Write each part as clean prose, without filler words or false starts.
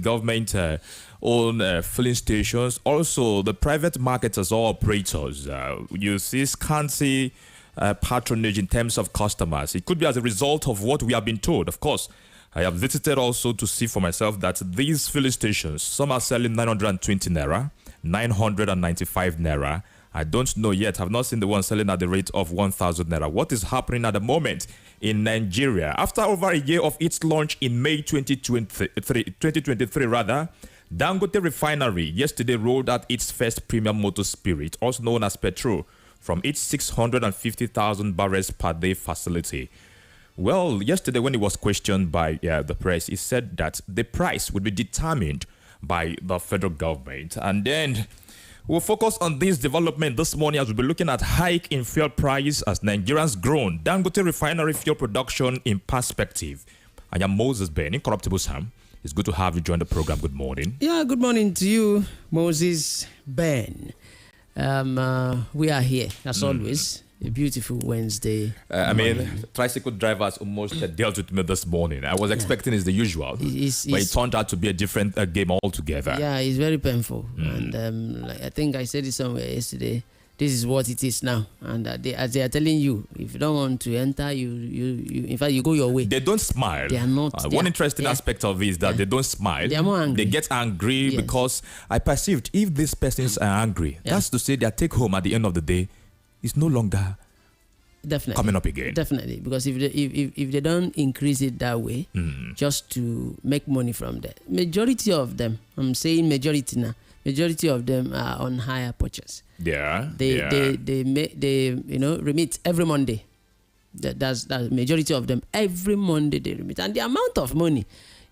government own filling stations, also the private marketers or operators. You see scanty patronage in terms of customers. It could be as a result of what we have been told. Of course, I have visited also to see for myself that these filling stations, some are selling 920 naira, 995 naira. I don't know yet. I've not seen the one selling at the rate of 1,000 naira. What is happening at the moment in Nigeria? After over a year of its launch in May 2023 rather, Dangote Refinery yesterday rolled out its first premium motor spirit, also known as petrol, from its 650,000 barrels per day facility. Well, yesterday when it was questioned by the press, he said that the price would be determined by the federal government. And then we'll focus on this development this morning as we'll be looking at hike in fuel price as Nigerians groan. Dangote Refinery fuel production in perspective. I am Moses Ben, Incorruptible Sam. It's good to have you join the program. Good morning. Yeah, good morning to you, Moses Ben. We are here, as always. A beautiful Wednesday. Tricycle drivers almost dealt with me this morning. I was expecting it's the usual, but it turned out to be a different game altogether. Yeah, it's very painful. And I think I said it somewhere yesterday. This is what it is now. And as they are telling you, if you don't want to enter, you in fact, you go your way. They don't smile. They are not. One interesting aspect of it is that they don't smile. They are more angry. They get angry because I perceived if these persons are angry, that's to say their take home at the end of the day is no longer coming up again. Definitely, because if they don't increase it that way, just to make money from that, majority of them, I'm saying majority now, majority of them are on higher purchase. They remit every Monday. That's majority of them every Monday they remit, and the amount of money.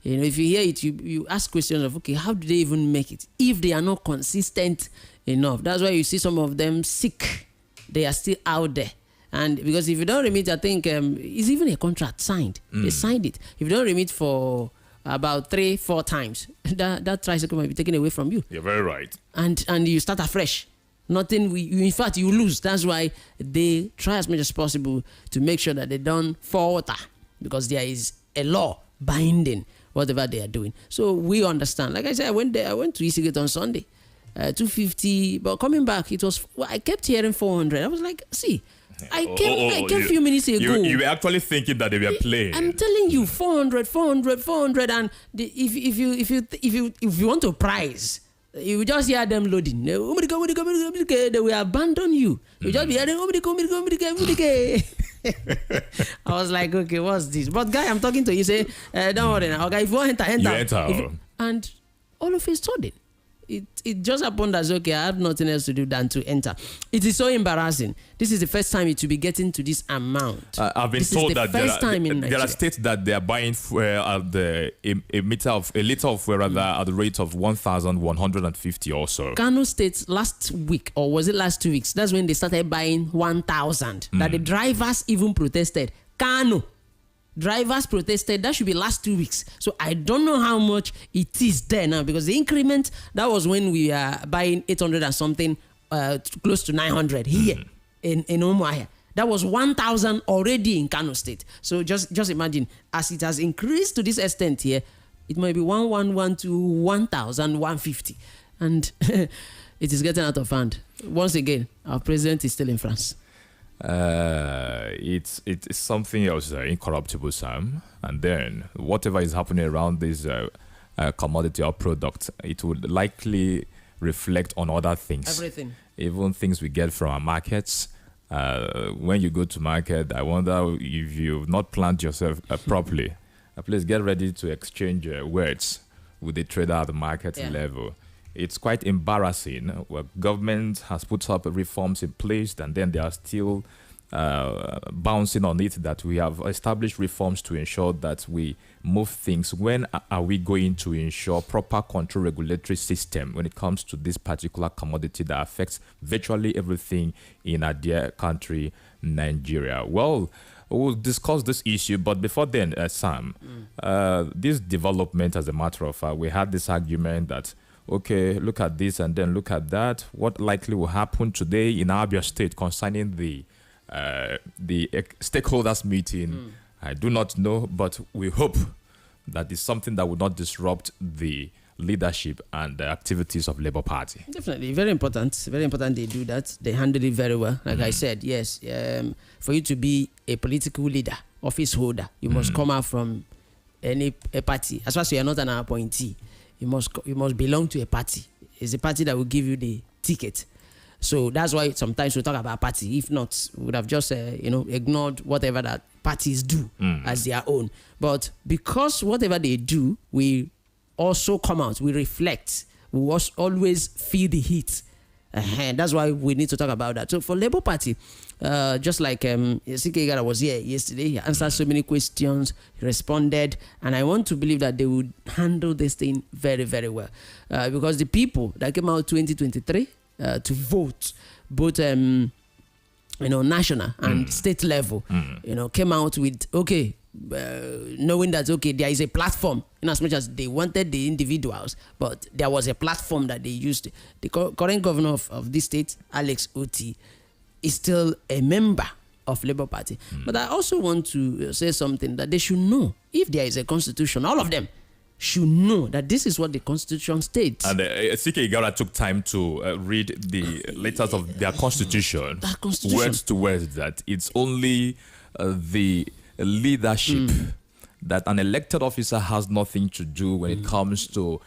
If you hear it, you ask questions of, okay, how do they even make it if they are not consistent enough? That's why you see some of them sick. They are still out there. And because if you don't remit, I think it's even a contract signed. They signed it. If you don't remit for about 3-4 times, that tricycle might be taken away from you. You're very right. And you start afresh. In fact, you lose. That's why they try as much as possible to make sure that they don't falter, because there is a law binding whatever they are doing. So we understand. Like I said, I went to Eastgate on Sunday. 250, but coming back, I kept hearing 400. I was like, see, I came a few minutes ago. You were actually thinking that they were playing. I'm telling you, 400, and if you want to price, you just hear them loading. They will abandon you. You just be hearing, I was like, okay, what's this? But guy, I'm talking to you, say, don't worry now. Okay, if you want to enter. And all of a sudden, it just happened as, okay, I have nothing else to do than to enter. It is so embarrassing. This is the first time it will be getting to this amount. I've been told that there are states that they are buying a liter of fuel rather at the rate of 1,150 or so. Kano State last week, or was it last 2 weeks? That's when they started buying 1,000. That the drivers even protested. Kano drivers protested. That should be last 2 weeks. So I don't know how much it is there now, because the increment, that was when we are buying 800 and something, close to 900 here in Umuahia. That was 1,000 already in Kano State. So just imagine, as it has increased to this extent here, it might be 1,112 to 1,150. And it is getting out of hand. Once again, our president is still in France. It's something else, Incorruptible Sam. And then whatever is happening around this commodity or product, it would likely reflect on other things. Everything. Even things we get from our markets. When you go to market, I wonder if you've not planned yourself properly. Please get ready to exchange words with the trader at the market level. It's quite embarrassing. Government has put up reforms in place, and then they are still bouncing on it that we have established reforms to ensure that we move things. When are we going to ensure proper control regulatory system when it comes to this particular commodity that affects virtually everything in our dear country, Nigeria? Well, we'll discuss this issue, but before then, Sam, this development, as a matter of fact, we had this argument that, okay, look at this and then look at that. What likely will happen today in Abia State concerning the stakeholders meeting? I do not know, but we hope that is something that would not disrupt the leadership and the activities of Labour Party. Definitely, very important. Very important they do that. They handle it very well. Like I said, yes, for you to be a political leader, office holder, you must come out from a party. As far as you are not an appointee, you must belong to a party. It's a party that will give you the ticket. So that's why sometimes we talk about party. If not, we would have just ignored whatever that parties do as their own. But because whatever they do, we also come out, we reflect, we always feel the heat. And that's why we need to talk about that. So for Labour Party, just like CK Igala was here yesterday, he answered so many questions, he responded, and I want to believe that they would handle this thing very, very well. Because the people that came out 2023 to vote, both national and state level, came out with, knowing that, there is a platform, in as much as they wanted the individuals, but there was a platform that they used. The current governor of this state, Alex Otti, is still a member of Labour Party. But I also want to say something that they should know. If there is a constitution, all of them should know that this is what the constitution states. And CK Igala took time to read the letters of their constitution, words to words, that it's only the leadership that an elected officer has nothing to do when it comes to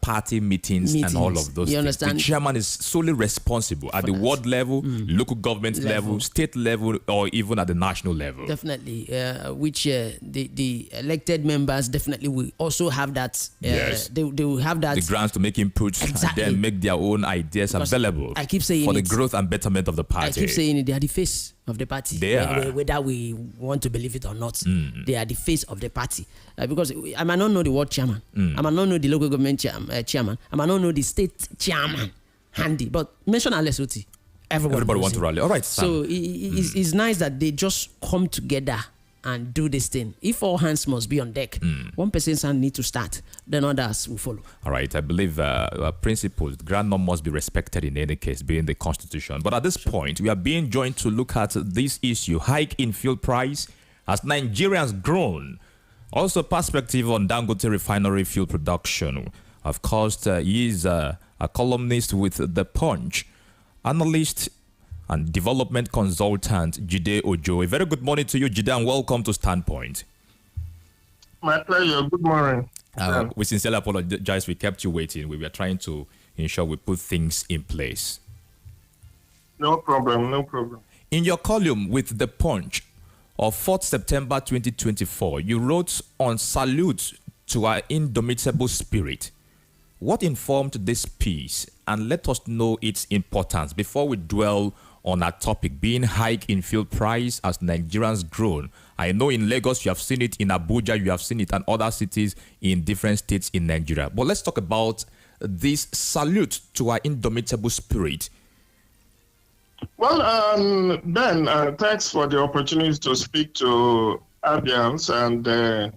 party meetings and all of those you things. Understand? The chairman is solely responsible at the ward level, local government level, state level, or even at the national level. Definitely, which the elected members definitely will also have that. Yes. They will have that. The grants to make inputs Exactly. and then make their own ideas Because available I keep saying for the it. growth and betterment of the party. I keep saying it, they are the face of the party. They are. Whether we want to believe it or not, they are the face of the party. Because I might not know the ward chairman, I might not know the local government chairman, I might not know the state chairman handy, but mention Alex Otti. Everybody wants to rally. All right, Sam. So it's nice that they just come together and do this thing. If all hands must be on deck, one person's hand need to start, then others will follow. All right, I believe principles, grand norm must be respected in any case, being the constitution. But at this point, we are being joined to look at this issue, hike in fuel price as Nigerians grown. Also, perspective on Dangote refinery fuel production. Of course, he is a columnist with The Punch, analyst and development consultant Jide Ojo. A very good morning to you, Jide, and welcome to Standpoint. My pleasure. Good morning. We sincerely apologize. We kept you waiting. We were trying to ensure we put things in place. No problem. No problem. In your column with The Punch of 4th September 2024, you wrote on salute to our indomitable spirit. What informed this piece? And let us know its importance before we dwell on our topic, being hike in fuel price as Nigerians grown. I know in Lagos you have seen it, in Abuja you have seen it, and other cities in different states in Nigeria. But let's talk about this salute to our indomitable spirit. Well, Ben, thanks for the opportunity to speak to Abians and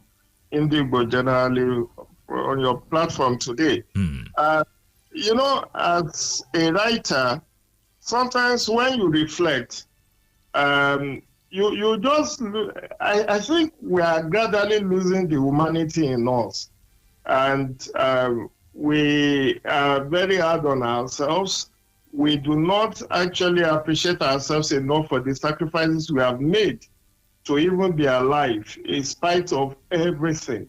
Indigo generally on your platform today. As a writer, sometimes when you reflect, you just, I think we are gradually losing the humanity in us. And we are very hard on ourselves. We do not actually appreciate ourselves enough for the sacrifices we have made to even be alive in spite of everything.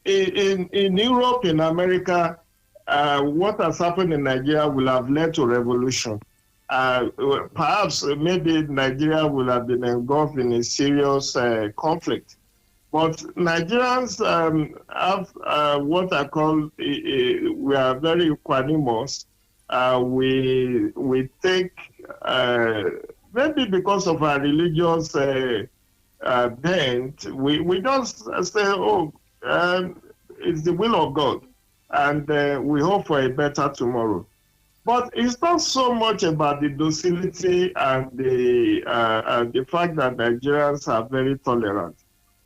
In Europe, in America, what has happened in Nigeria will have led to revolution. Perhaps maybe Nigeria will have been engulfed in a serious conflict. But Nigerians have what I call, we are very equanimous. We take, maybe because of our religious bent, we just say, it's the will of God, and we hope for a better tomorrow. But it's not so much about the docility and the fact that Nigerians are very tolerant.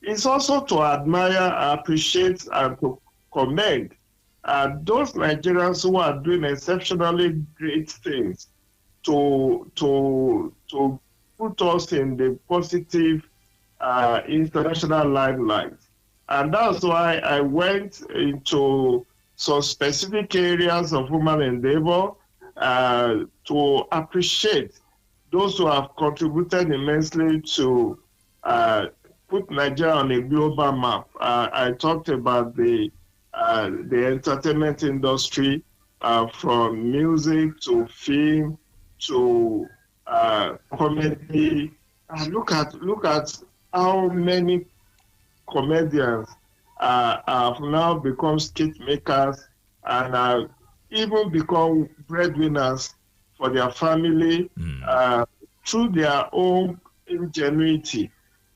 It's also to admire, appreciate, and to commend those Nigerians who are doing exceptionally great things to put us in the positive international limelight. And that's why I went into some specific areas of human endeavor to appreciate those who have contributed immensely to put Nigeria on a global map. I talked about the entertainment industry, from music to film to comedy. Look at how many comedians have now become skit makers and even become breadwinners for their family through their own ingenuity.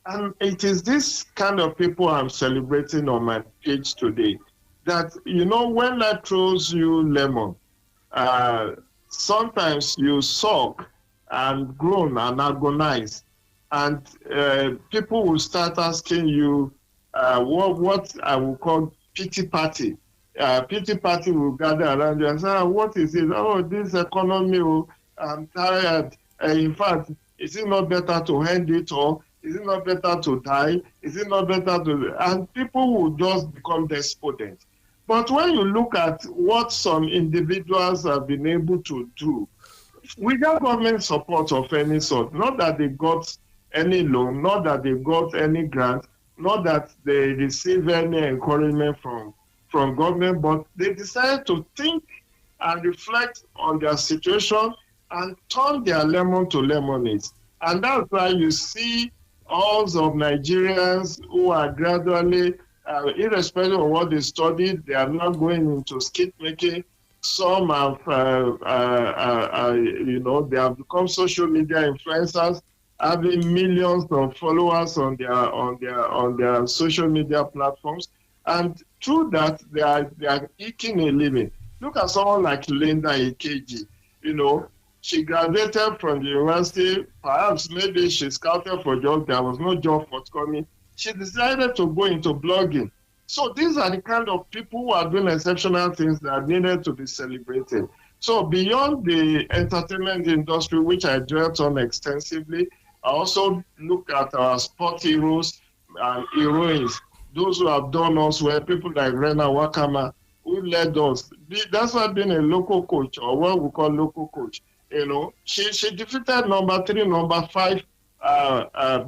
And it is this kind of people I'm celebrating on my page today. That, when life throws you lemon, sometimes you sulk and groan and agonize. And people will start asking you what I will call pity party. Pity party will gather around you and say, what is it? Oh, this economy, I'm tired. In fact, is it not better to end it all? Is it not better to die? Is it not better to... And people will just become despondent. But when you look at what some individuals have been able to do, without government support of any sort, not that they got any loan, not that they got any grant, not that they receive any encouragement from government, but they decided to think and reflect on their situation and turn their lemon to lemonade. And that's why you see all of Nigerians who are gradually, irrespective of what they studied, they are now going into skit making. Some have, they have become social media influencers, having millions of followers on their social media platforms, and through that they are eking a living. Look at someone like Linda Ikeji. She graduated from the university. Perhaps maybe she scouted for jobs. There was no job forthcoming. She decided to go into blogging. So these are the kind of people who are doing exceptional things that are needed to be celebrated. So beyond the entertainment industry, which I dwelt on extensively, I also look at our sport heroes and heroines, those who have done us well, people like Rena Wakama, who led us. That's why being a local coach, or what we call local coach, she defeated number 3, number 5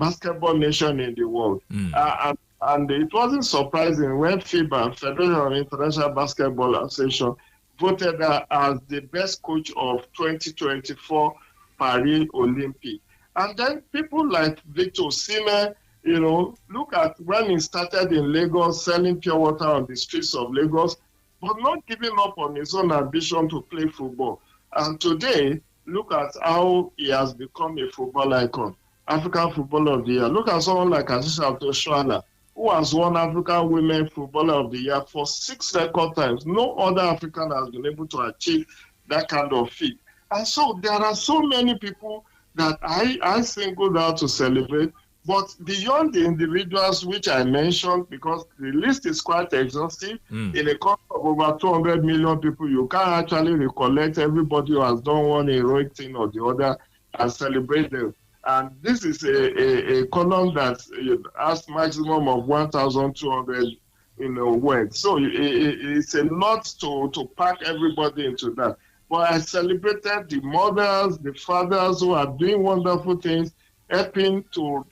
basketball nation in the world. And it wasn't surprising when FIBA, Federation of International Basketball Association, voted her as the best coach of 2024 Paris Olympics. And then people like Victor Osimhen, look at when he started in Lagos selling pure water on the streets of Lagos, but not giving up on his own ambition to play football. And today, look at how he has become a football icon, African Footballer of the Year. Look at someone like Asisat Oshoala, who has won African Women Footballer of the Year for 6 record times. No other African has been able to achieve that kind of feat. And so there are so many people that I singled out to celebrate. But beyond the individuals which I mentioned, because the list is quite exhaustive, in a country of over 200 million people, you can't actually recollect everybody who has done one heroic thing or the other and celebrate them. And this is a column that has maximum of 1,200 words. So it's a lot to pack everybody into that. But I celebrated the mothers, the fathers who are doing wonderful things, helping to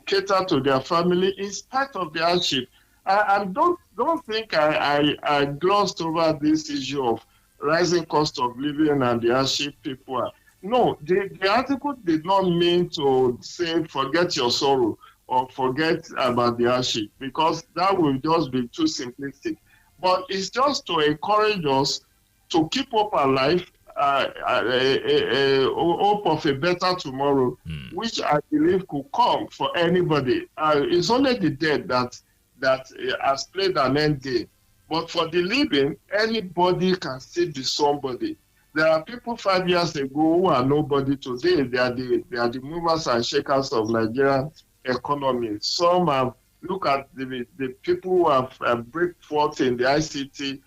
cater to their family in spite of the hardship. And don't think I glossed over this issue of rising cost of living and the hardship people are. No, the article did not mean to say forget your sorrow or forget about the hardship, because that will just be too simplistic. But it's just to encourage us to keep hope alive, hope of a better tomorrow, which I believe could come for anybody. It's only the dead that has played an end game. But for the living, anybody can still be somebody. There are people 5 years ago who are nobody today. They are the movers and shakers of Nigerian economy. Some have, look at the people who have break forth in the ICT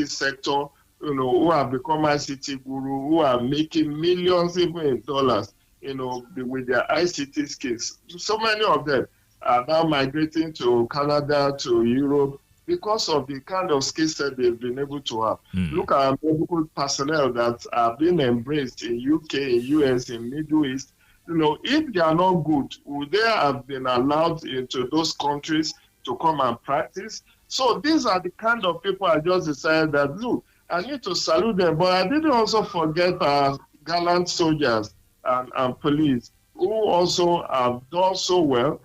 sector, who have become ICT guru, who are making millions even in dollars, with their ICT skills. So many of them. are now migrating to Canada, to Europe, because of the kind of skill set they've been able to have. Look at medical personnel that are being embraced in UK, in US, in Middle East. You know, if they are not good, would they have been allowed into those countries to come and practice? So these are the kind of people I just decided that, look, I need to salute them. But I didn't also forget our gallant soldiers and police who also have done so well.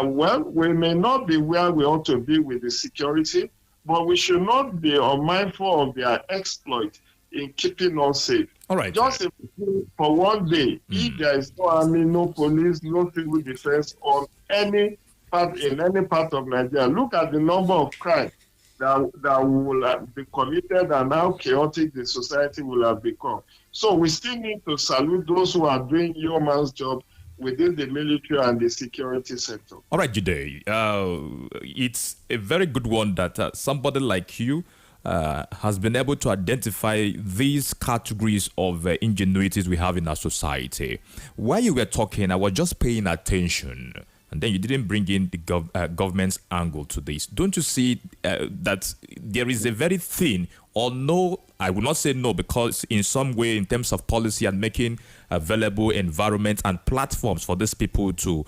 Well, we may not be where we ought to be with the security, but we should not be unmindful of their exploit in keeping us safe. All right. Just for one day, if there is no army, no police, no civil defense on any part in any part of Nigeria, look at the number of crimes that will be committed and how chaotic the society will have become. So we still need to salute those who are doing yeoman's job within the military and the security sector. All right, Jide. It's a very good one that somebody like you has been able to identify these categories of ingenuities we have in our society. While you were talking, I was just paying attention, and then you didn't bring in the government's angle to this. Don't you see that there is a very thin or no, I will not say no, because in some way in terms of policy and making available environment and platforms for these people to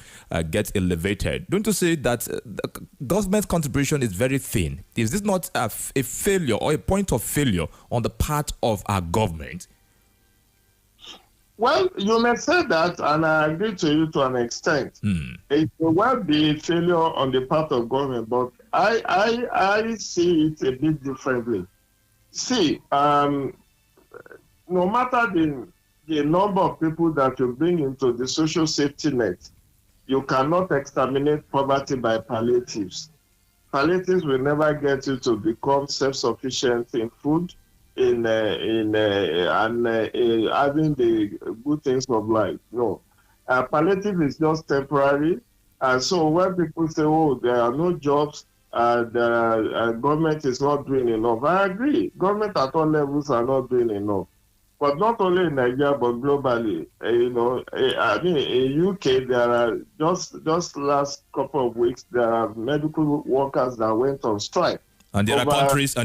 get elevated. Don't you say that the government contribution is very thin? Is this not a failure or a point of failure on the part of our government? Well, you may say that, and I agree to you to an extent. It may well be a failure on the part of government, but I see it a bit differently. See, no matter the number of people that you bring into the social safety net, you cannot exterminate poverty by palliatives. Palliatives will never get you to become self-sufficient in food, in having the good things of life. No, palliative is just temporary. And so when people say, "Oh, there are no jobs," the government is not doing enough, I agree. Government at all levels are not doing enough. But not only in Nigeria, but globally. I mean, in UK, there are just last couple of weeks, there are medical workers that went on strike. And there are countries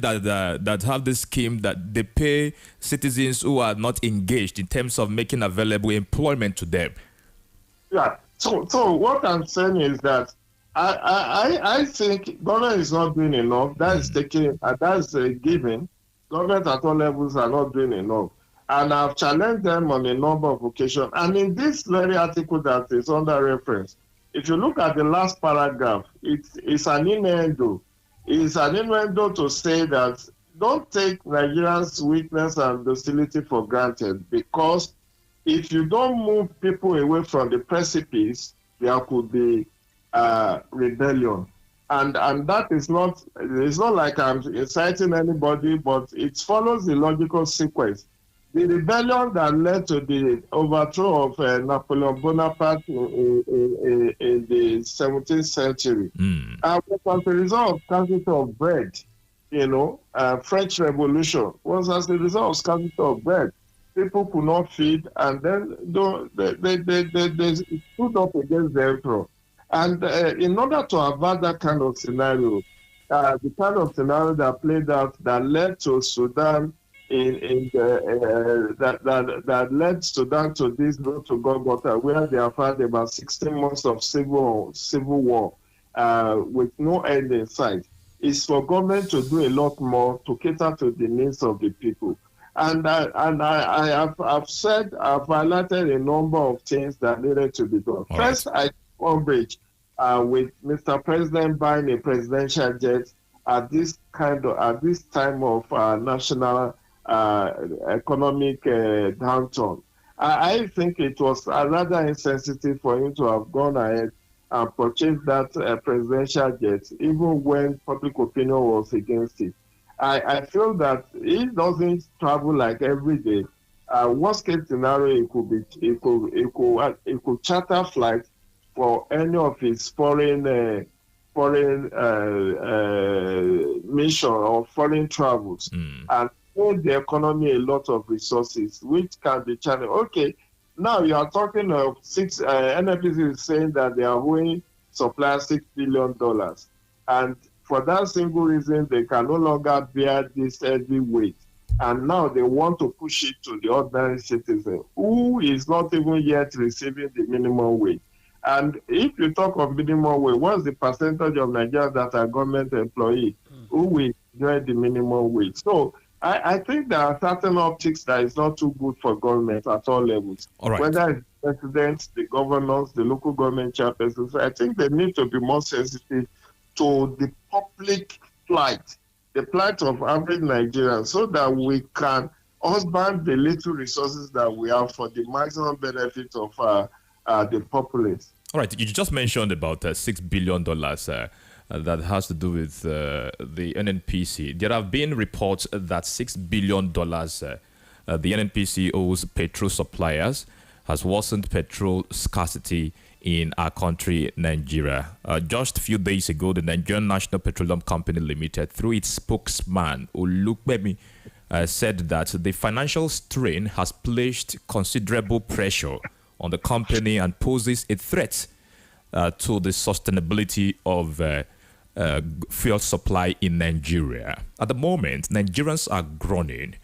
that have this scheme that they pay citizens who are not engaged in terms of making available employment to them. Yeah. So what I'm saying is that I think government is not doing enough. That is that's a given. Government at all levels are not doing enough. And I've challenged them on a number of occasions. And in this very article that is under reference, if you look at the last paragraph, it's an innuendo. It's an innuendo to say that don't take Nigerians' weakness and docility for granted, because if you don't move people away from the precipice, there could be rebellion. And that is not, it's not like I'm inciting anybody, but it follows the logical sequence. The rebellion that led to the overthrow of Napoleon Bonaparte in the 17th century was as a result of scarcity of bread. French Revolution was as a result of scarcity of bread. People could not feed, and then they stood up against the emperor. And in order to avert that kind of scenario, the kind of scenario that played out that led to Sudan that led Sudan to this road to Golgotha, where they have had about 16 months of civil war with no end in sight, is for government to do a lot more to cater to the needs of the people. And I've highlighted a number of things that needed to be done. All First, right. I umbrage with Mr. President buying a presidential jet at this time of national economic downturn. I think it was rather insensitive for him to have gone ahead and purchased that presidential jet, even when public opinion was against it. I feel that he doesn't travel like every day. Worst case scenario, it could charter flights for any of his foreign mission or foreign travels, and hold the economy a lot of resources, which can be channeled. Okay, now you are talking of NNPC is saying that they are owing suppliers $6 billion. And for that single reason, they can no longer bear this heavy weight. And now they want to push it to the ordinary citizen who is not even yet receiving the minimum wage. And if you talk of minimum wage, what's the percentage of Nigerians that are government employees who will enjoy the minimum wage? So I think there are certain optics that is not too good for government at all levels. All right. Whether it's presidents, the governors, the local government chairpersons, I think they need to be more sensitive to the public plight, the plight of average Nigerians, so that we can husband the little resources that we have for the maximum benefit of the populace. All right, you just mentioned about $6 billion that has to do with the NNPC. There have been reports that $6 billion the NNPC owes petrol suppliers has worsened petrol scarcity in our country, Nigeria. Just a few days ago, the Nigerian National Petroleum Company Limited, through its spokesman, Olukbemi, said that the financial strain has placed considerable pressure on the company and poses a threat to the sustainability of fuel supply in Nigeria. At the moment, Nigerians are groaning.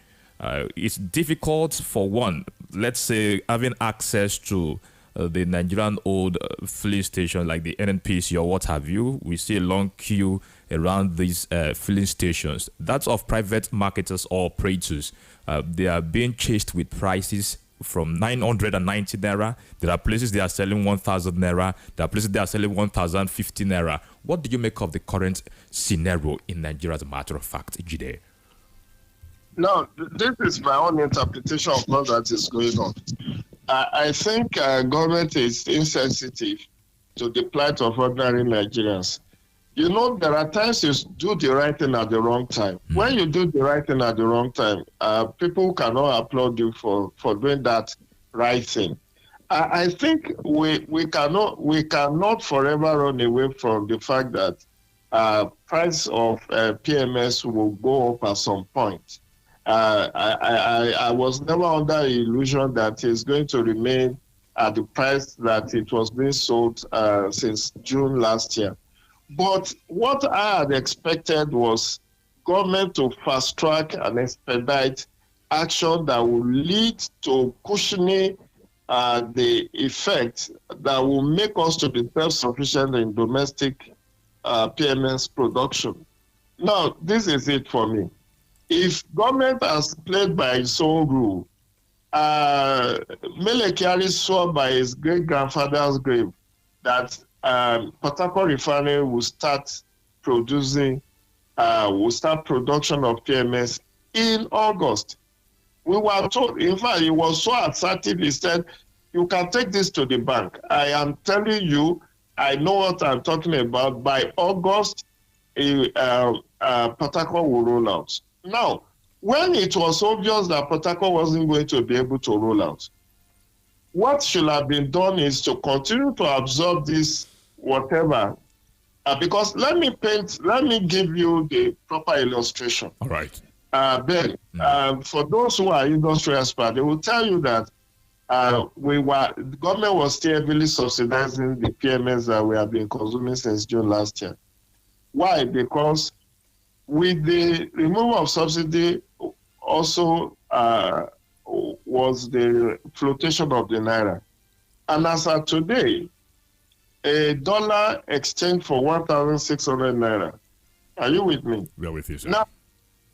It's difficult for one, let's say, having access to the Nigerian old filling station like the NNPC or what have you. We see a long queue around these filling stations. That's of private marketers or operators. They are being chased with prices from 990 naira. There are places they are selling 1,000 naira. There are places they are selling 1,050 naira. What do you make of the current scenario in Nigeria, as a matter of fact, Jide? No, this is my own interpretation of what that is going on. I think government is insensitive to the plight of ordinary Nigerians. You know, there are times you do the right thing at the wrong time. When you do the right thing at the wrong time, people cannot applaud you for doing that right thing. I think we cannot forever run away from the fact that price of PMS will go up at some point. I was never under the illusion that it's going to remain at the price that it was being sold since June last year. But what I had expected was government to fast track and expedite action that will lead to cushioning the effect that will make us to be self-sufficient in domestic PMS production. Now, this is it for me. If government has played by its own rule, Mele Kyari swore by his great-grandfather's grave that Port Harcourt Refinery will start production of PMS in August. We were told, in fact, he was so assertive, he said, you can take this to the bank. I am telling you, I know what I'm talking about. By August, Port Harcourt will roll out. Now, when it was obvious that Port Harcourt wasn't going to be able to roll out, what should have been done is to continue to absorb this whatever. Because let me give you the proper illustration. All right. Ben, for those who are industry experts, they will tell you that the government was still heavily subsidizing the PMS that we have been consuming since June last year. Why? Because with the removal of subsidy, also was the flotation of the naira. And as of today, a dollar exchange for 1,600 naira. Are you with me? We are with you, sir. Now,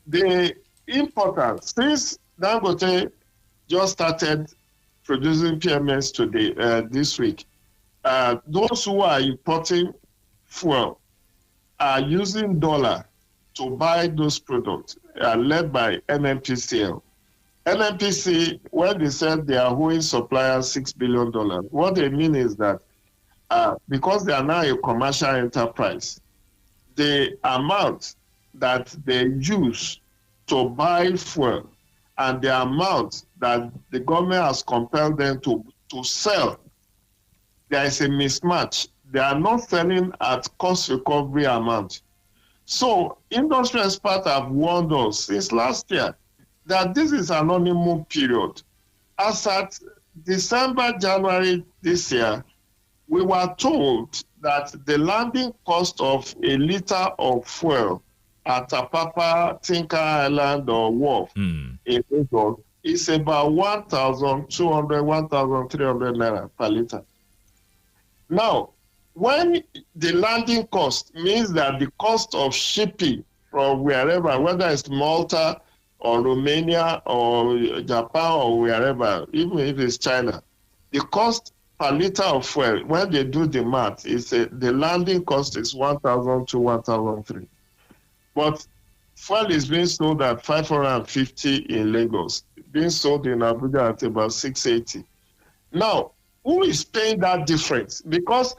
the importers, since Dangote just started producing PMS today, this week, those who are importing fuel are using dollar to buy those products, led by NNPCL. NNPC, when they said they are owing suppliers $6 billion, what they mean is that because they are now a commercial enterprise, the amount that they use to buy fuel and the amount that the government has compelled them to sell, there is a mismatch. They are not selling at cost recovery amount. So industry experts have warned us since last year that this is an honeymoon period. As at December, January this year, we were told that the landing cost of a liter of fuel at Apapa, Tinker Island, or Wharf in Lagos is about 1,200, 1,300 naira per liter. Now, when the landing cost means that the cost of shipping from wherever, whether it's Malta or Romania or Japan or wherever, even if it's China, the cost per liter of fuel, when they do the math, the landing cost is 1,000 to 1,003. But fuel is being sold at 550 in Lagos, being sold in Abuja at about 680. Now, who is paying that difference? Because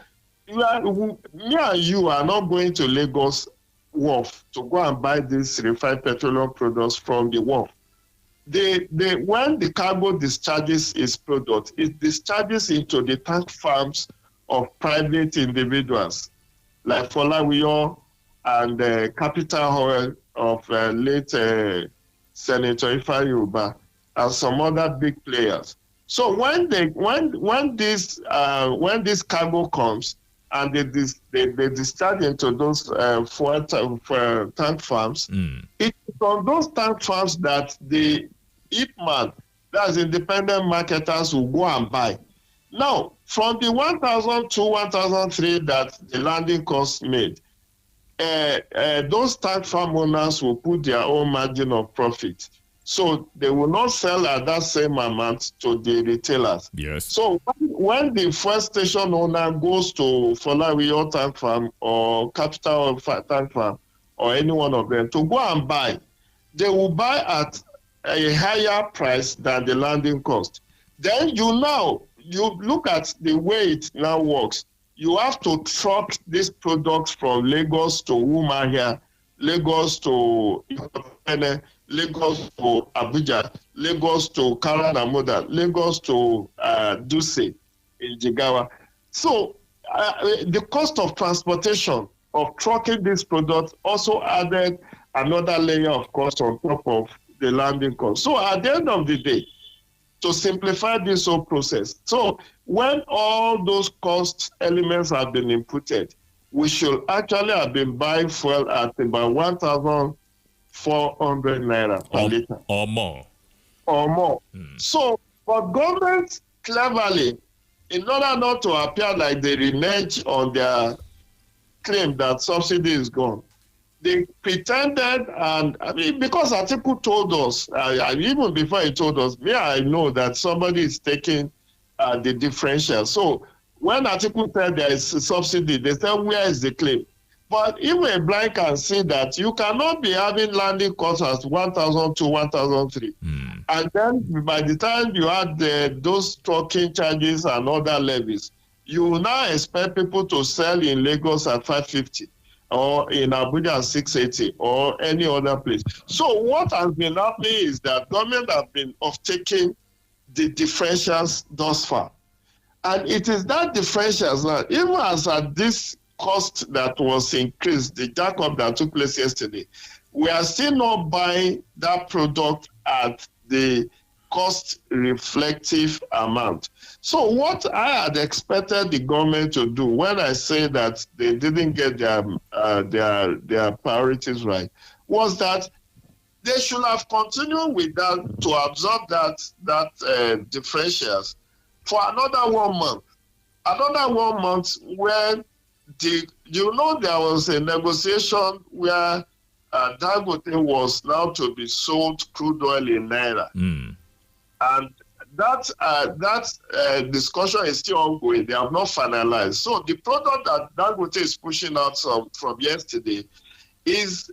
me and you are not going to Lagos Wharf to go and buy these refined petroleum products from the wharf. When the cargo discharges its product, it discharges into the tank farms of private individuals like Folawiyo and Capital Oil of late Senator Ifeanyi Ubah and some other big players. So when this cargo comes and they discharge into those tank farms, it's on those tank farms that the IPMAN, that's independent marketers, will go and buy. Now, from the 1,002, 1,003 that the landing cost made, those tank farm owners will put their own margin of profit. So they will not sell at that same amount to the retailers. Yes. So when the first station owner goes to Folawiyo tank farm or Capital tank farm or any one of them to go and buy, they will buy at a higher price than the landing cost. Then you look at the way it now works. You have to truck these products from Lagos to Umuahia, Lagos to Lagos to Abuja, Lagos to Karanamoda, Lagos to Duse in Jigawa. So the cost of transportation of trucking this product also added another layer of cost on top of the landing cost. So at the end of the day, to simplify this whole process, so when all those cost elements have been inputted, we should actually have been buying fuel at about 1,400 naira per liter. Or more. Or more. So, but government cleverly, in order not to appear like they renege on their claim that subsidy is gone, they pretended, and I mean, because Atiku told us, even before he told us, I know that somebody is taking the differential. So when Atiku said there is a subsidy, they said, where is the claim? But even a blind can see that you cannot be having landing costs at 1,000 to 1,003. And then by the time you add those trucking charges and other levies, you now expect people to sell in Lagos at 550 or in Abuja at 680 or any other place. So what has been happening is that government have been taking the differentials thus far. And it is that differentials now, even as at this cost that was increased, the jack-up that took place yesterday, we are still not buying that product at the cost reflective amount. So what I had expected the government to do when I say that they didn't get their priorities right was that they should have continued with that to absorb that differentials for another 1 month. Another 1 month where there was a negotiation where Dangote was now to be sold crude oil in Naira. And that discussion is still ongoing. They have not finalized. So the product that Dangote is pushing out from yesterday is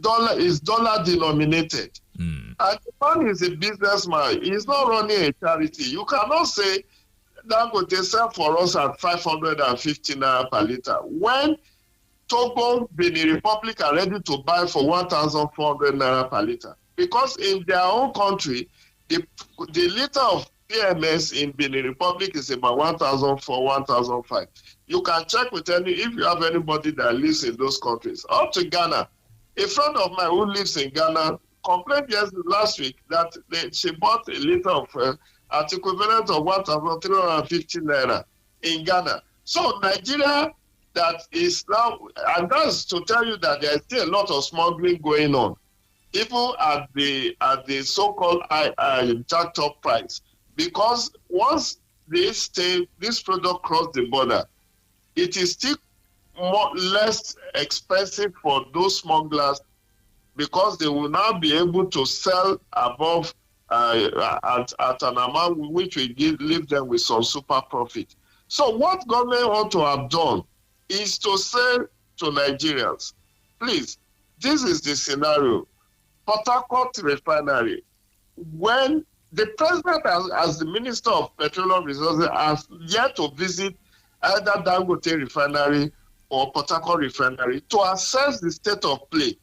dollar denominated. And the man is a businessman. He's not running a charity. You cannot say Dangote sell for us at 550 naira per liter when Togo, Benin Republic are ready to buy for 1,400 naira per liter. Because in their own country, the liter of PMS in Benin Republic is about 1,004, 1,005. You can check with if you have anybody that lives in those countries. Up to Ghana, a friend of mine who lives in Ghana complained last week that she bought a liter of at equivalent of 1,350 naira in Ghana. So Nigeria, that is now, and that's to tell you that there is still a lot of smuggling going on, even at the so-called jacked up price, because once this product cross the border, it is still less expensive for those smugglers, because they will now be able to sell above at an amount which will leave them with some super profit. So what government ought to have done is to say to Nigerians, please, this is the scenario. Port Harcourt Refinery, when the president, as the Minister of Petroleum Resources, has yet to visit either Dangote Refinery or Port Harcourt Refinery to assess the state of play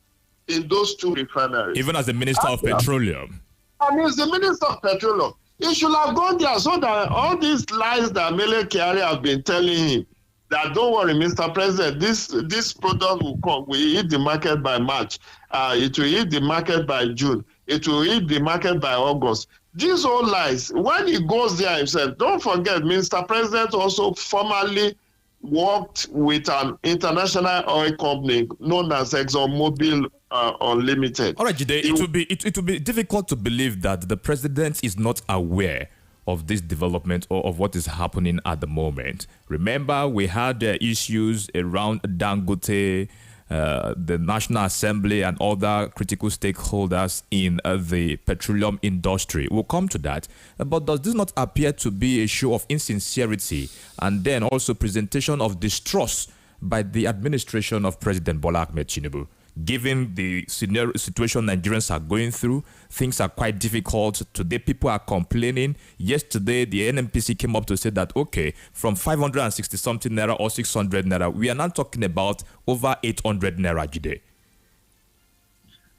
in those two refineries. Even as the Minister of Petroleum. And he's the Minister of Petroleum. He should have gone there so that all these lies that Mele Kyari have been telling him, that don't worry, Mr. President, this product will come, will hit the market by March, it will hit the market by June, it will hit the market by August. These all lies. When he goes there himself, don't forget, Mr. President also formerly worked with an international oil company known as ExxonMobil Unlimited. All right, Jide, it will be difficult to believe that the president is not aware of this development or of what is happening at the moment. Remember, we had issues around Dangote, the National Assembly, and other critical stakeholders in the petroleum industry. We'll come to that. But does this not appear to be a show of insincerity and then also presentation of distrust by the administration of President Bola Ahmed Tinubu? Given the situation Nigerians are going through, things are quite difficult. Today, people are complaining. Yesterday, the NNPC came up to say that, okay, from 560-something naira or 600 naira, we are now talking about over 800 naira Jide.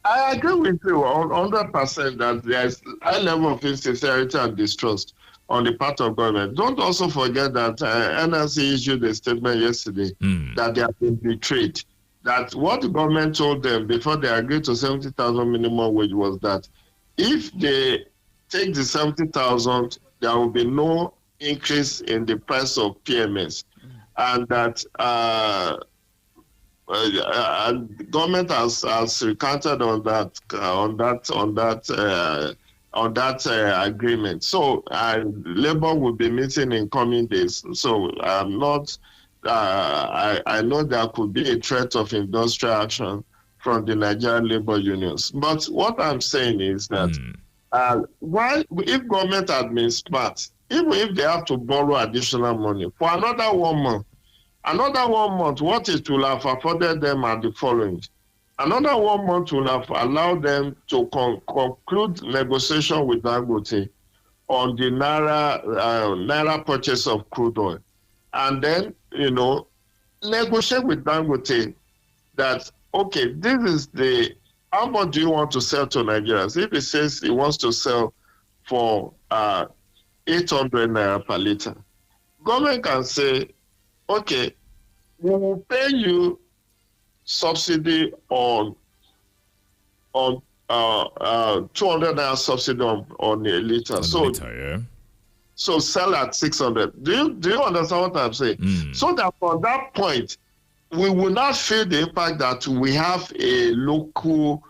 I agree with you 100% that there is a high level of insincerity and distrust on the part of government. Don't also forget that NLC issued a statement yesterday that they have been betrayed. That what the government told them before they agreed to 70,000 minimum wage was that if they take the 70,000, there will be no increase in the price of PMS, and that and the government has recanted on that agreement. So Labour will be meeting in coming days. So I'm not. I know there could be a threat of industrial action from the Nigerian labor unions. But what I'm saying is that why, if government had been smart, even if they have to borrow additional money for another 1 month, what it will have afforded them are the following. Another 1 month will have allowed them to conclude negotiation with Dangote on the Naira purchase of crude oil. And then, negotiate with Dangote that, okay, this is how much do you want to sell to Nigerians? If he says he wants to sell for 800 naira per liter, government can say, okay, we will pay you subsidy on 200 naira subsidy on a liter. So sell at 600. Do you understand what I'm saying? So that from that point, we will not feel the impact that we have a local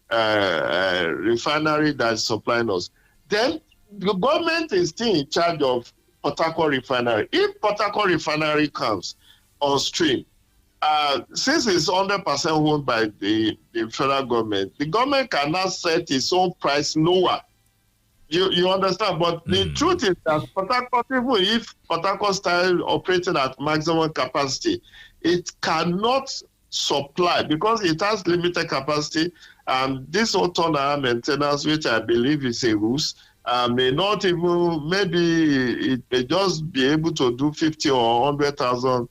refinery that is supplying us. Then the government is still in charge of Port Harcourt Refinery. If Port Harcourt Refinery comes on stream, since it's 100% owned by the federal government, the government cannot set its own price lower. You understand? But the truth is that Port Harcourt, even if Port Harcourt started operating at maximum capacity, it cannot supply because it has limited capacity. And this whole turnaround maintenance, which I believe is a ruse, may not even, maybe it may just be able to do 50 or 100,000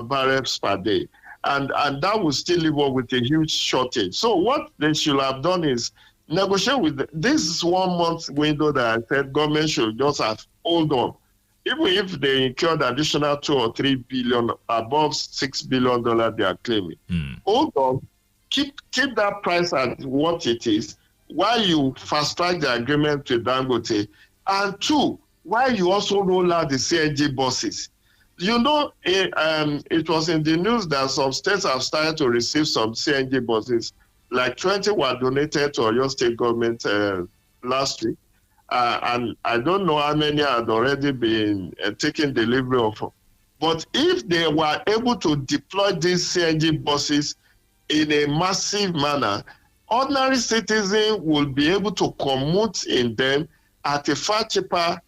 barrels per day. And that will still leave us with a huge shortage. So what they should have done is negotiate with this 1 month window that I said government should just have hold on. Even if they incurred additional 2 or 3 billion above $6 billion they are claiming, hold on, keep that price at what it is while you fast track the agreement with Dangote. And 2, why you also roll out the CNG buses? You know, it was in the news that some states have started to receive some CNG buses. Like 20 were donated to your state government last week. And I don't know how many had already been taken delivery of. But if they were able to deploy these CNG buses in a massive manner, ordinary citizens will be able to commute in them at a far cheaper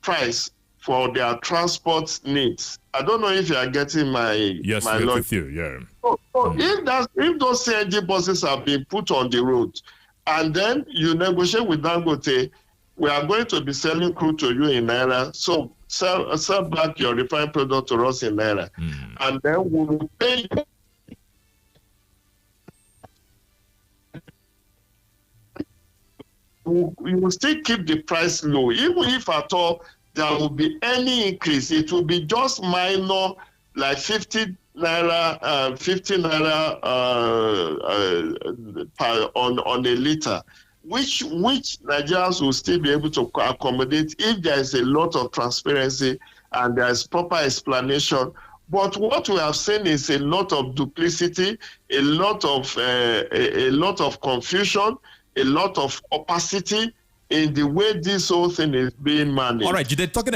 price for their transport needs. I don't know if you are getting my logic. With you, yeah. So if those CNG buses have been put on the road, and then you negotiate with Dangote, we are going to be selling crude to you in Naira, so sell back your refined product to us in Naira. And then we will pay you. You will still keep the price low. Even if at all there will be any increase, it will be just minor, like 50 naira on a liter, which Nigerians will still be able to accommodate if there is a lot of transparency and there is proper explanation. But what we have seen is a lot of duplicity, a lot of confusion, a lot of opacity in the way this whole thing is being managed. All right, Jide, talking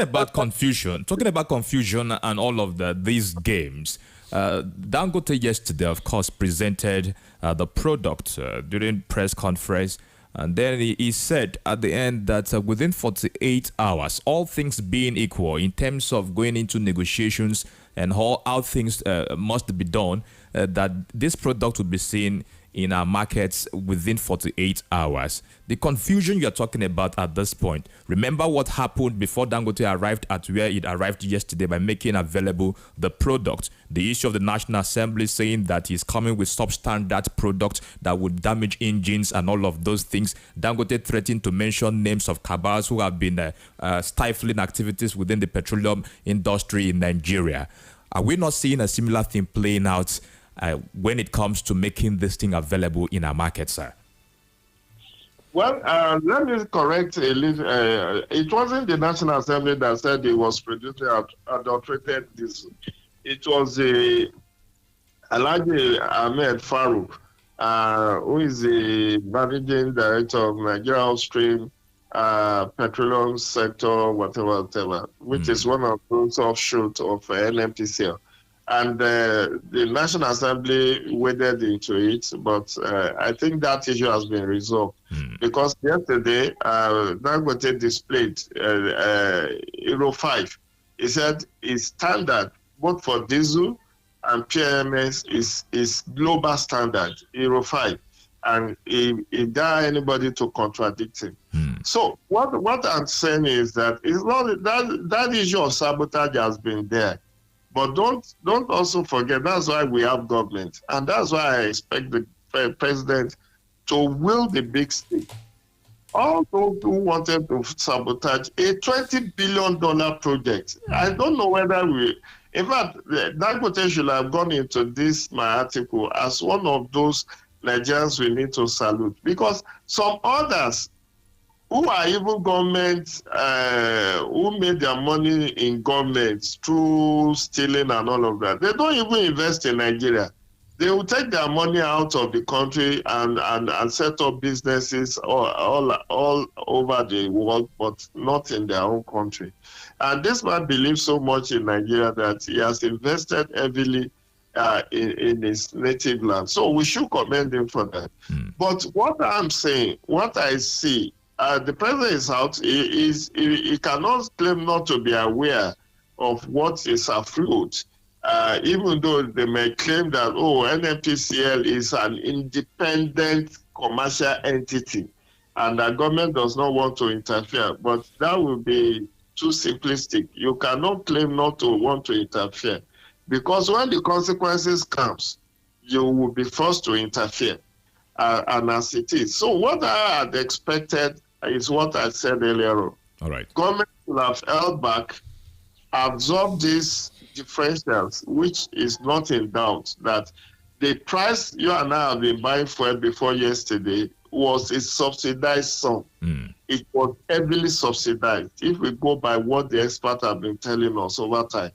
about confusion and all of these games. Dangote yesterday, of course, presented the product during press conference, and then he said at the end that within 48 hours, all things being equal in terms of going into negotiations and how things must be done, that this product will be seen in our markets within 48 hours. The confusion you're talking about at this point, remember what happened before Dangote arrived at where it arrived yesterday by making available the product. The issue of the National Assembly saying that he's coming with substandard product that would damage engines and all of those things. Dangote threatened to mention names of cabals who have been stifling activities within the petroleum industry in Nigeria. Are we not seeing a similar thing playing out when it comes to making this thing available in our market, sir? Well, let me correct a little. It wasn't the National Assembly that said it was producing adulterated diesel. It was Alhaji Ahmed Farouk, who is the managing director of Nigeria Upstream Petroleum Sector, whatever, which is one of those offshoots of NNPCL. And the National Assembly waded into it, but I think that issue has been resolved because yesterday Dangote displayed Euro 5. He said it's standard both for diesel and PMS is global standard, Euro 5, and he dare anybody to contradict him. So what I'm saying is that it's not that issue of sabotage has been there. But don't also forget, that's why we have government. And that's why I expect the president to will the big stick. All those who wanted to sabotage a $20 billion project. I don't know whether in fact, Dangote should have gone into this, my article, as one of those Nigerians we need to salute. Because some others who are even government, who made their money in government through stealing and all of that, they don't even invest in Nigeria. They will take their money out of the country and set up businesses all over the world, but not in their own country. And this man believes so much in Nigeria that he has invested heavily in his native land. So we should commend him for that. But what I'm saying, what I see, the president is out. He cannot claim not to be aware of what is afloat, even though they may claim that, NNPCL is an independent commercial entity and the government does not want to interfere. But that would be too simplistic. You cannot claim not to want to interfere because when the consequences comes, you will be forced to interfere. And as it is. So what I had expected is what I said earlier on. All right. Government will have held back, absorbed these differentials, which is not in doubt that the price you and I have been buying fuel before yesterday was a subsidized sum. It was heavily subsidized. If we go by what the experts have been telling us over time,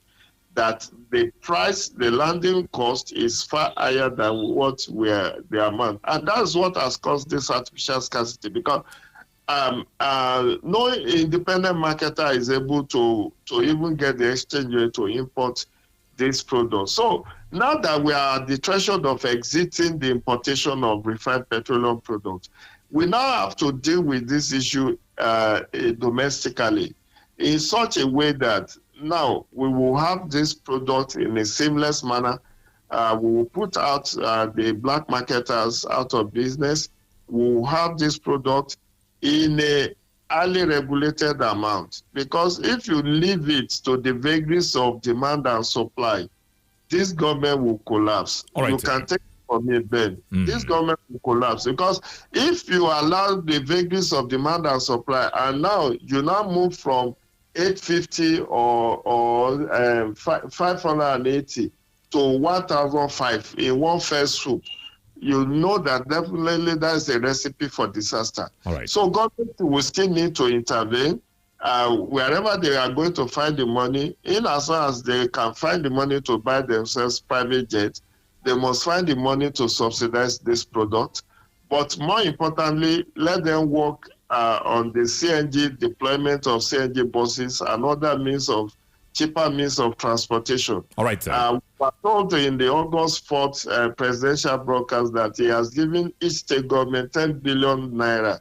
that the price, the landing cost is far higher than what the amount. And that's what has caused this artificial scarcity, because no independent marketer is able to even get the exchange rate to import this product. So now that we are at the threshold of exiting the importation of refined petroleum products, we now have to deal with this issue domestically in such a way that now we will have this product in a seamless manner. We will put out the black marketers out of business. We will have this product in a highly regulated amount, because if you leave it to the vagaries of demand and supply, this government will collapse. Right, you can take it from me, Ben. This government will collapse, because if you allow the vagaries of demand and supply, and now you now move from 850 or 580 to 1,005 in one fell swoop, you know that definitely that's a recipe for disaster. All right. So government will still need to intervene wherever they are going to find the money. In as far as they can find the money to buy themselves private jets, they must find the money to subsidize this product. But more importantly, let them work on the CNG deployment of CNG buses and other cheaper means of transportation. All right, sir. We were told in the August 4th presidential broadcast that he has given each state government 10 billion naira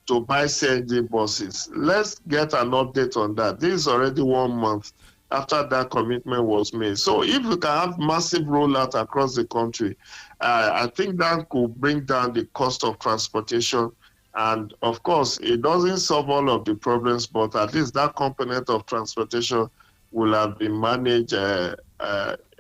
to buy CNG buses. Let's get an update on that. This is already 1 month after that commitment was made. So if we can have massive rollout across the country, I think that could bring down the cost of transportation. And of course, it doesn't solve all of the problems, but at least that component of transportation will have been managed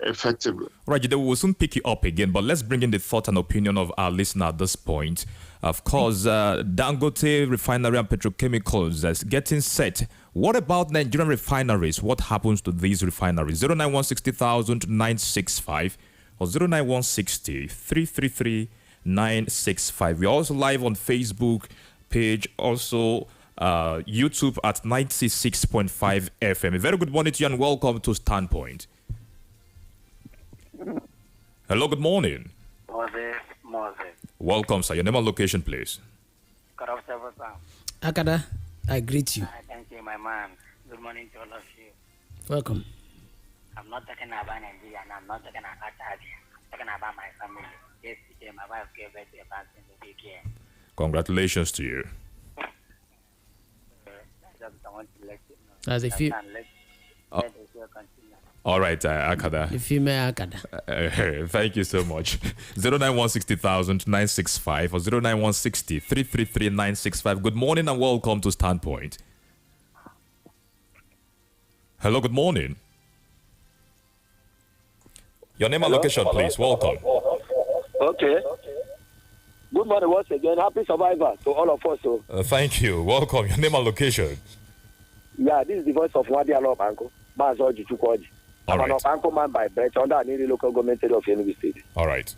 effectively. Right, we will soon pick you up again, but let's bring in the thought and opinion of our listener at this point. Of course, Dangote Refinery and Petrochemicals is getting set. What about Nigerian refineries? What happens to these refineries? 091600965 or 09160333965. We're also live on Facebook page, also YouTube at 96.5 FM. A very good morning to you and welcome to Standpoint. Hello, good morning. Moses. Welcome, sir. Your name and location, please. Akada, I greet you. Thank you, my man. Good morning to all of you. Welcome. I'm not talking about Nigeria, and I'm not talking about Qatar. I'm talking about my family. Yesterday, my wife gave birth to a person to take care. Congratulations to you. I just want to let you know. As a Let the show continue. All right, Akada. The female Akada. Thank you so much. 091600965 or 09160333965. Good morning and welcome to Standpoint. Hello, good morning. Your name and location, please. Welcome. Okay. Good morning once again. Happy survivor to all of us. Thank you. Welcome. Your name and location. Yeah, this is the voice of Wadi Alop Anko. Mazoji Chukwoji. I'm an Anko man by birth under Aniri local government of Enugu State. All right.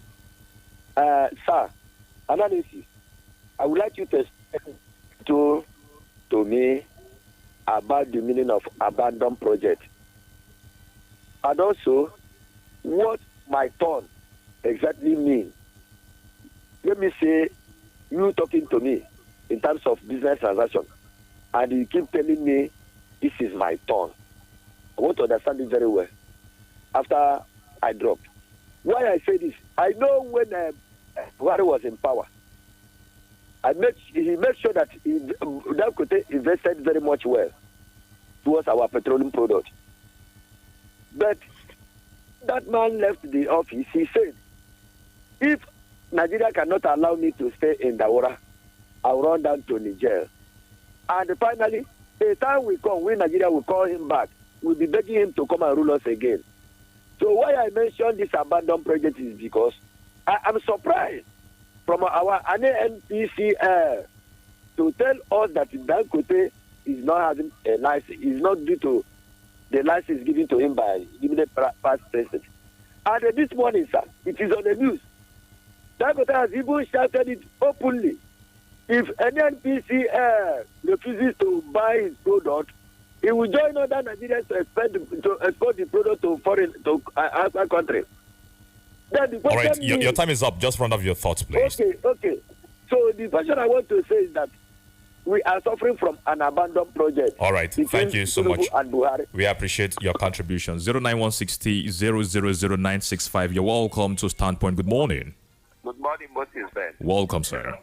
Sir, analysis. I would like you to explain to me about the meaning of abandoned project. And also, what my turn exactly means. Let me say, you talking to me in terms of business transaction, and you keep telling me this is my turn. I want to understand it very well after I drop. Why I say this, I know when Buhari was in power, he made sure that Dangote invested very much well towards our petroleum product. But that man left the office. He said, if Nigeria cannot allow me to stay in Daura, I'll run down to Niger. And finally, a time will come when Nigeria will call him back. We'll be begging him to come and rule us again. So why I mentioned this abandoned project is because I'm surprised from our NPCL to tell us that Dangote is not having a license, is not due to the license given to him by the past president. And this morning, sir, it is on the news. Dangote has even shouted it openly If NNPCL refuses to buy his product, he will join other Nigerians to export the product to outside country. Then the All right, question your time is up. Just round off your thoughts, please. Okay. So the question I want to say is that we are suffering from an abandoned project. All right, thank you so much. And Buhari. We appreciate your contribution. 09160 0000965. You're welcome to Standpoint. Good morning. Good morning, Moses Ben. Welcome, sir.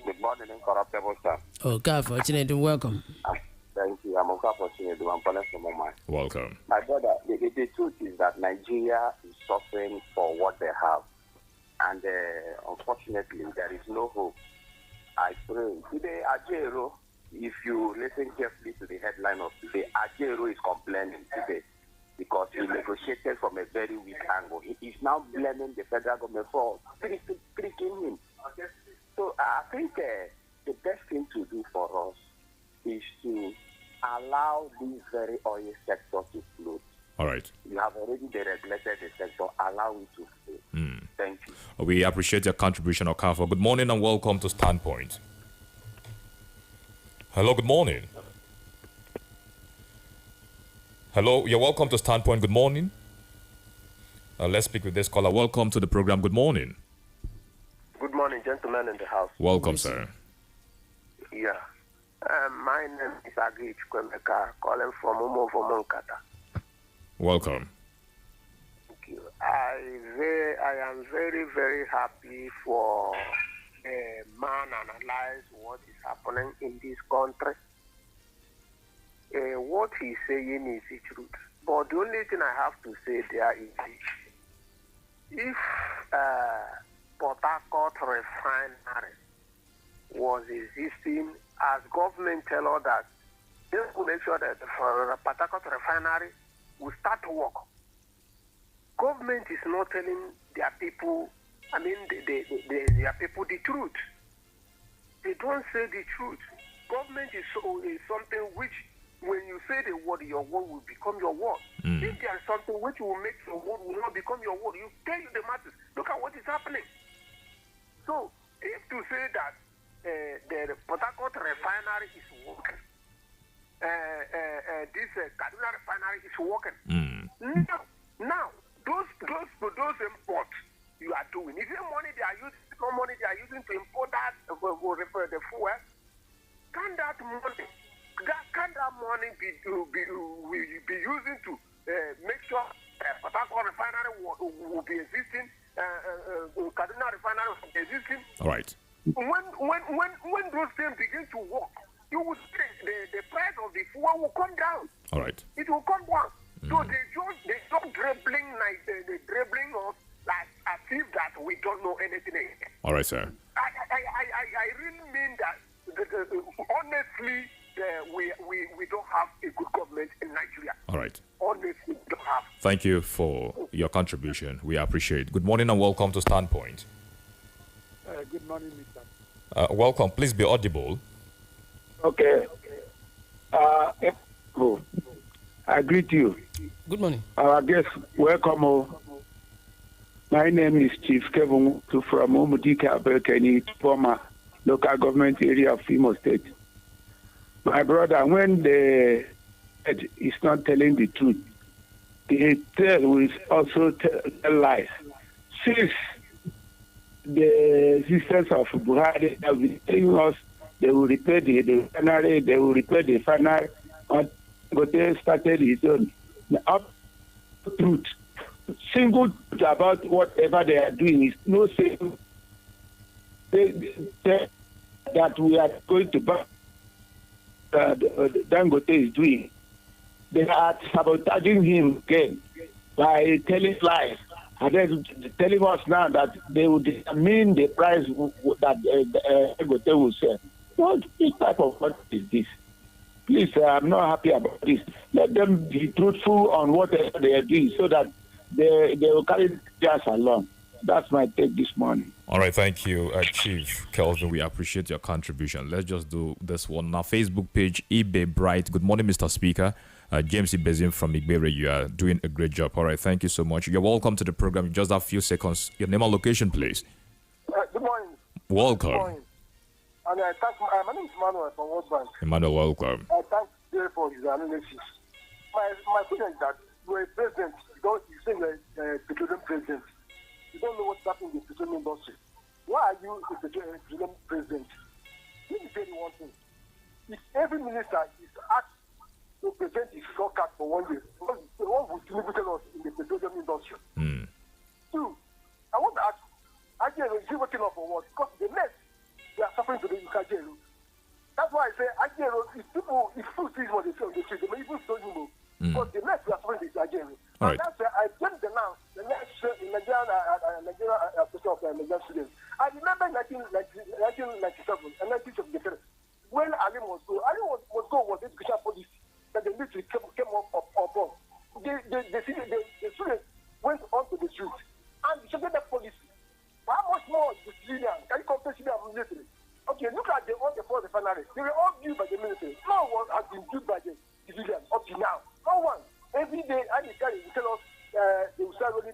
Good morning, incorruptible sir. Oh, God, fortunately, welcome. Thank you. I'm unfortunately. I'm calling from Mumbai. Welcome. My brother, the truth is that Nigeria is suffering for what they have. And unfortunately, there is no hope. I pray. Today, Ajero, if you listen carefully to the headline of today, Ajero is complaining today because he negotiated from a very weak angle. He is now blaming the federal government for tricking him. So I think the best thing to do for us is to allow this very oil sector to float. All right. You have already deregulated the sector. Allow it to float. Thank you. We appreciate your contribution, Okafor. Good morning and welcome to Standpoint. Hello, good morning. Hello, you're welcome to Standpoint. Good morning. Let's speak with this caller. Welcome to the program. Good morning. Good morning, gentlemen in the house. Welcome, sir. Yeah. My name is Agri Chukwemeka, calling from Umuvomonkata. Welcome. Thank you. I am very, very happy for a man analyze what is happening in this country. What he's saying is the truth. But the only thing I have to say there is this. If Port Harcourt refinery was existing as government tell us that they will make sure that the Port Harcourt refinery will start to work. Government is not telling their people, their people the truth. They don't say the truth. Government is something which, when you say the word, your word will become your word. If there is something which will make your word will not become your word, you tell the masses, look at what is happening. So, if to say that the Port Harcourt refinery is working, this Kaduna refinery is working. Now, those imports you are doing, is there money they are using? No money they are using to import that the fuel? Can that money be using to make sure Port Harcourt refinery will be existing? Kaduna refinery will be existing. All right. When those things begin to work, you will see the price of the fuel will come down. All right. It will come down. So they stop dribbling us like as if that we don't know anything. All right, sir. I really mean that. Honestly, we don't have a good government in Nigeria. All right. Honestly, we don't have. Thank you for your contribution. We appreciate it. Good morning and welcome to Standpoint. Good morning, Mr. Welcome. Please be audible. Okay. I greet you. Good morning. Our guest, welcome. My name is Chief Kevin from Umudika Belkeni, former local government area of Imo State. My brother, when the head is not telling the truth, the tail will also tell lies. Since the existence of Buhari have been telling us they will repair the refinery, they will repair the refinery, and they started his own. Up truth, single truth about whatever they are doing is no single. They that we are going to buy. Dangote is doing. They are sabotaging him again by telling lies. And then telling us now that they will determine the price that Dangote will sell. What type of what is this? Please, I'm not happy about this. Let them be truthful on whatever they are doing so that they will carry theirs along. That's my take this morning. All right, thank you, Chief Kelvin. We appreciate your contribution. Let's just do this one. On our Facebook page, eBay Bright. Good morning, Mr. Speaker. James Ibezim from Igbere. You are doing a great job. All right, thank you so much. You're welcome to the program. You just have a few seconds. Your name and location, please. Good morning. Welcome. Good morning. And I thank my name is Manuel from World Bank. Emmanuel, welcome. I thank you for his analysis. My question is that you're a president, you say you're a petroleum president. You don't know what's happening in the petroleum industry. Why are you a petroleum president? Let me tell you one thing. If every minister is asked to present his scorecard for 1 year, what would significant us in the petroleum industry? Two, I want to ask, Ajero, is he working up for what? Because the next, they are suffering today in Ajero. That's why I say, Ajero, if people see what they say on the street, they may even don't know. But the next, we are suffering in Ajero. All And right. that's why I just announced the next Nigerian Association of Nigerian Students. I remember 1997 and 1973 when Ali must go. Ali must go was education policy that the military came up above. The students went onto the street and changed that policy. How much more the civilian? Can you compare civilian and military? Okay, look at all the four refineries. They were all built by the military. No one has been built by the civilians up to now. No one. Every day, Ali will tell us they will start rolling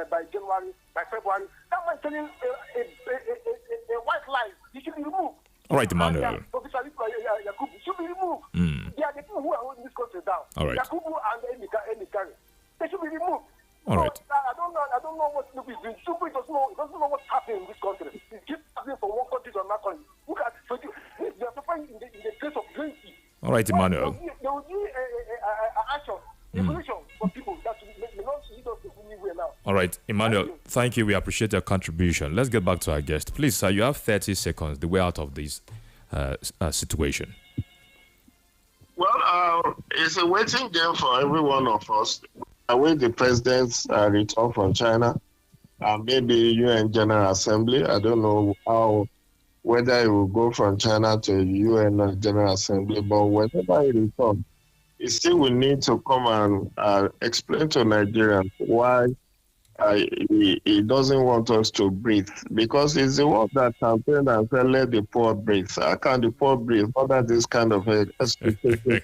by January, by February. That man telling a white lie. He should be removed. All right, Emmanuel. Professor Yakubu should be removed. They are the people who are holding this country down. All right. Yakubu and Enikari. They should be removed. All right. I don't know what Snoop is doing. Snoop doesn't know what's happening in this country. It keeps happening from one country to another country. Look at they are suffering in the case of unity. All right, Emmanuel. There will be action, evolution for people that may not lead us to anywhere now. All right, Emmanuel, thank you. We appreciate your contribution. Let's get back to our guest. Please, sir, you have 30 seconds, the way out of this situation. Well, it's a waiting game for every one of us. When the presidents return from China, maybe UN General Assembly, I don't know whether it will go from China to UN General Assembly, but whenever it returns, it still will need to come and explain to Nigerians why he doesn't want us to breathe, because he's the one that campaigned and said, let the poor breathe. How can the poor breathe under this kind of expectation?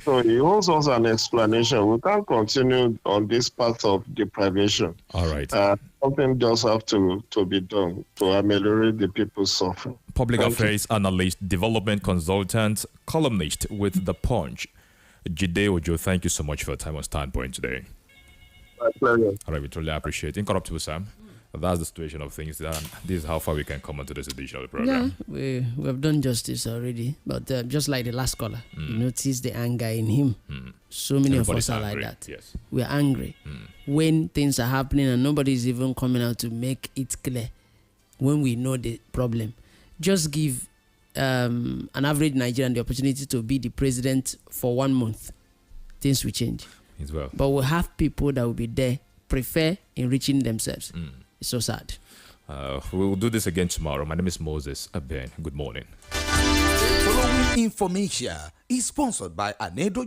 So he owes us an explanation. We can't continue on this path of deprivation. All right. Something just have to be done to ameliorate the people's suffering. Public affairs analyst, development consultant, columnist with The Punch, Jide Ojo, thank you so much for your time on Standpoint today. My pleasure. All right, we truly appreciate it. Incorruptible Sam. That's the situation of things. This is how far we can come onto this edition of the program. Yeah, we have done justice already. But just like the last caller, you notice the anger in him. So many Everybody's of us are angry. like that. Yes. We are angry when things are happening and nobody is even coming out to make it clear when we know the problem. Just give an average Nigerian the opportunity to be the president for 1 month. Things will change. As well. But we'll have people that will be there, prefer enriching themselves. It's so sad. We will do this again tomorrow. My name is Moses Aben. Good morning. Following information is sponsored by Anedo